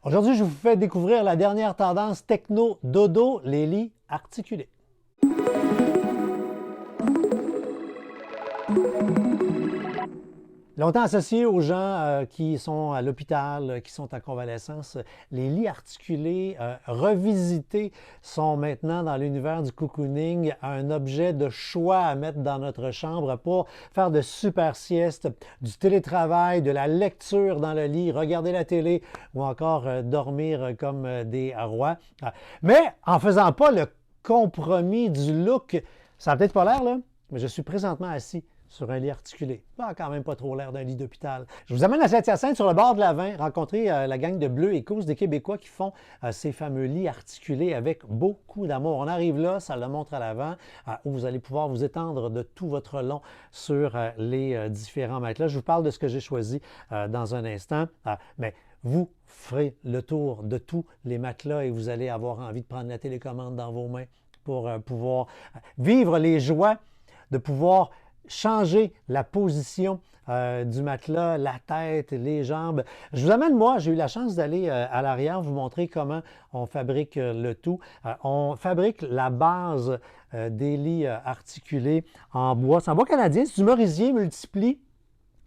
Aujourd'hui, je vous fais découvrir la dernière tendance techno-dodo, les lits articulés. Longtemps associé aux gens qui sont à l'hôpital, qui sont en convalescence, les lits articulés revisités sont maintenant dans l'univers du cocooning un objet de choix à mettre dans notre chambre pour faire de super siestes, du télétravail, de la lecture dans le lit, regarder la télé ou encore dormir comme des rois. Mais en faisant pas le compromis du look, ça n'a peut-être pas l'air là, mais je suis présentement assis sur un lit articulé. Quand même pas trop l'air d'un lit d'hôpital. Je vous amène à Saint-Hyacinthe, sur le bord de la 20, rencontrer la gang de Bleu Écosse, des Québécois qui font ces fameux lits articulés avec beaucoup d'amour. On arrive là, ça le montre à l'avant, où vous allez pouvoir vous étendre de tout votre long sur les différents matelas. Je vous parle de ce que j'ai choisi dans un instant, mais vous ferez le tour de tous les matelas et vous allez avoir envie de prendre la télécommande dans vos mains pour pouvoir vivre les joies de pouvoir changer la position du matelas, la tête, les jambes. Je vous amène, moi, j'ai eu la chance d'aller à l'arrière vous montrer comment on fabrique le tout. On fabrique la base des lits articulés en bois. C'est en bois canadien, c'est du merisier multiplie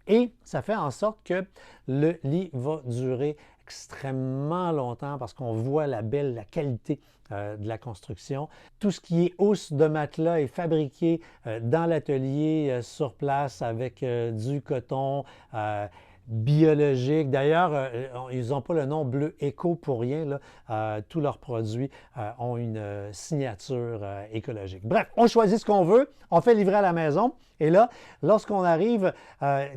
et ça fait en sorte que le lit va durer extrêmement longtemps parce qu'on voit la qualité de la construction. Tout ce qui est housse de matelas est fabriqué dans l'atelier sur place avec du coton biologique. D'ailleurs, ils n'ont pas le nom Bleu Éco pour rien. Là. Tous leurs produits ont une signature écologique. Bref, on choisit ce qu'on veut, on fait livrer à la maison. Et là, lorsqu'on arrive,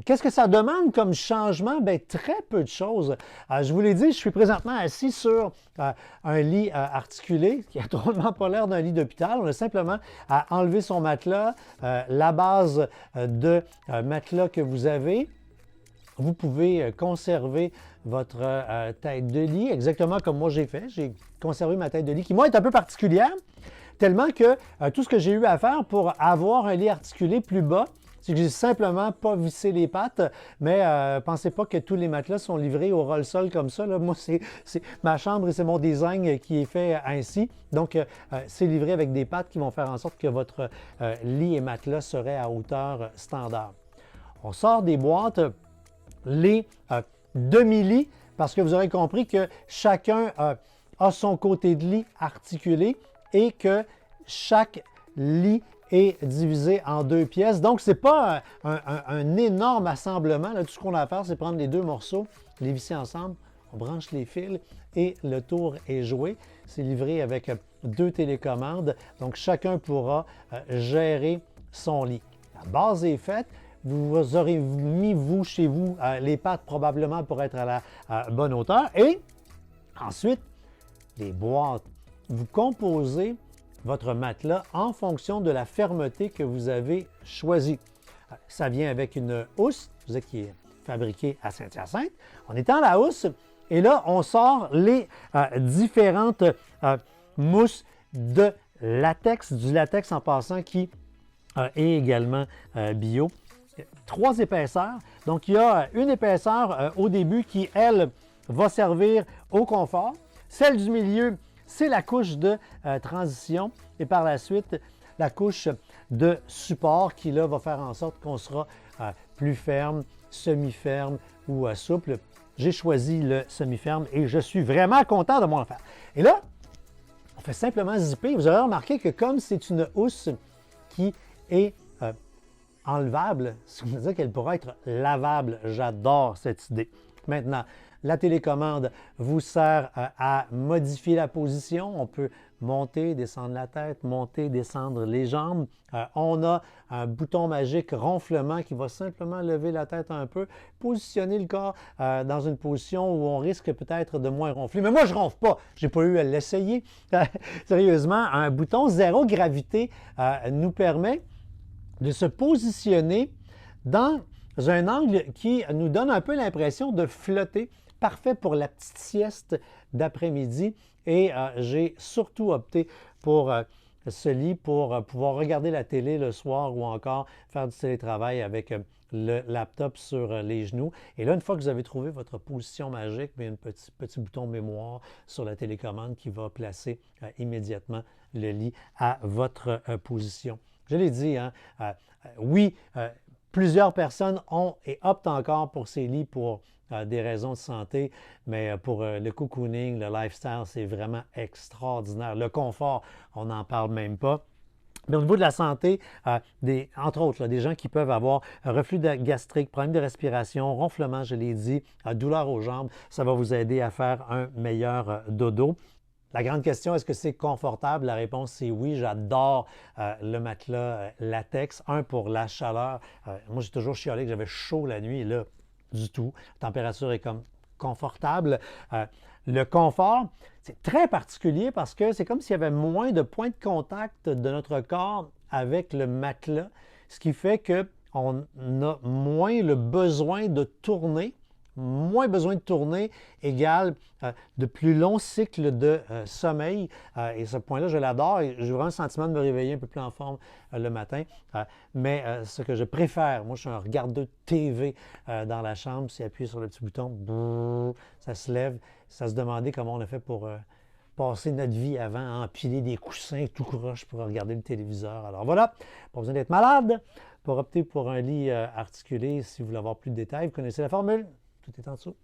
qu'est-ce que ça demande comme changement? Bien, très peu de choses. Je vous l'ai dit, je suis présentement assis sur un lit articulé qui a drôlement pas l'air d'un lit d'hôpital. On a simplement à enlever son matelas, la base de matelas que vous avez. Vous pouvez conserver votre tête de lit, exactement comme moi j'ai fait. J'ai conservé ma tête de lit, qui moi est un peu particulière, tellement que tout ce que j'ai eu à faire pour avoir un lit articulé plus bas, c'est que j'ai simplement pas vissé les pattes, mais pensez pas que tous les matelas sont livrés au roll-sol comme ça. Là. Moi, c'est ma chambre et c'est mon design qui est fait ainsi. Donc, c'est livré avec des pattes qui vont faire en sorte que votre lit et matelas seraient à hauteur standard. On sort des boîtes les demi-lits, parce que vous aurez compris que chacun a son côté de lit articulé et que chaque lit est divisé en deux pièces. Donc, ce n'est pas un énorme assemblement. Là, tout ce qu'on a à faire, c'est prendre les deux morceaux, les visser ensemble, on branche les fils et le tour est joué. C'est livré avec deux télécommandes. Donc, chacun pourra gérer son lit. La base est faite. Vous aurez mis, vous, chez vous, les pattes probablement pour être à la bonne hauteur. Et ensuite, les boîtes. Vous composez votre matelas en fonction de la fermeté que vous avez choisie. Ça vient avec une housse, qui est fabriquée à Saint-Hyacinthe. On étend la housse et là, on sort les différentes mousses de latex, du latex en passant qui est également bio. 3 épaisseurs. Donc, il y a une épaisseur au début qui, elle, va servir au confort. Celle du milieu, c'est la couche de transition. Et par la suite, la couche de support qui, là, va faire en sorte qu'on sera plus ferme, semi-ferme ou souple. J'ai choisi le semi-ferme et je suis vraiment content de mon affaire. Et là, on fait simplement zipper. Vous aurez remarqué que comme c'est une housse qui est enlevable, ça veut dire qu'elle pourra être lavable. J'adore cette idée. Maintenant, la télécommande vous sert à modifier la position. On peut monter, descendre la tête, monter, descendre les jambes. On a un bouton magique ronflement qui va simplement lever la tête un peu, positionner le corps dans une position où on risque peut-être de moins ronfler. Mais moi, je ne ronfle pas. Je n'ai pas eu à l'essayer. Sérieusement, un bouton zéro gravité nous permet de se positionner dans un angle qui nous donne un peu l'impression de flotter. Parfait pour la petite sieste d'après-midi. Et j'ai surtout opté pour ce lit pour pouvoir regarder la télé le soir ou encore faire du télétravail avec le laptop sur les genoux. Et là, une fois que vous avez trouvé votre position magique, bien, un petit bouton mémoire sur la télécommande qui va placer immédiatement le lit à votre position. Je l'ai dit, hein, oui, plusieurs personnes ont et optent encore pour ces lits pour des raisons de santé, mais pour le cocooning, le lifestyle, c'est vraiment extraordinaire. Le confort, on n'en parle même pas. Mais au niveau de la santé, entre autres, là, des gens qui peuvent avoir un reflux gastrique, problème de respiration, ronflement, je l'ai dit, douleur aux jambes, ça va vous aider à faire un meilleur dodo. La grande question, est-ce que c'est confortable? La réponse, c'est oui. J'adore le matelas latex. Un, pour la chaleur. Moi, j'ai toujours chialé que j'avais chaud la nuit. Et là, du tout. La température est comme confortable. Le confort, c'est très particulier parce que c'est comme s'il y avait moins de points de contact de notre corps avec le matelas, ce qui fait qu'on a moins le besoin de tourner. Moins besoin de tourner égale de plus longs cycles de sommeil. Et ce point-là, je l'adore et j'ai vraiment le sentiment de me réveiller un peu plus en forme le matin. Mais ce que je préfère, moi je suis un regardeur de TV dans la chambre, si appuie sur le petit bouton, brrr, ça se lève. Ça se demandait comment on a fait pour passer notre vie avant à empiler des coussins tout croche pour regarder le téléviseur. Alors voilà, pas besoin d'être malade pour opter pour un lit articulé. Si vous voulez avoir plus de détails, vous connaissez la formule. Tout est en dessous.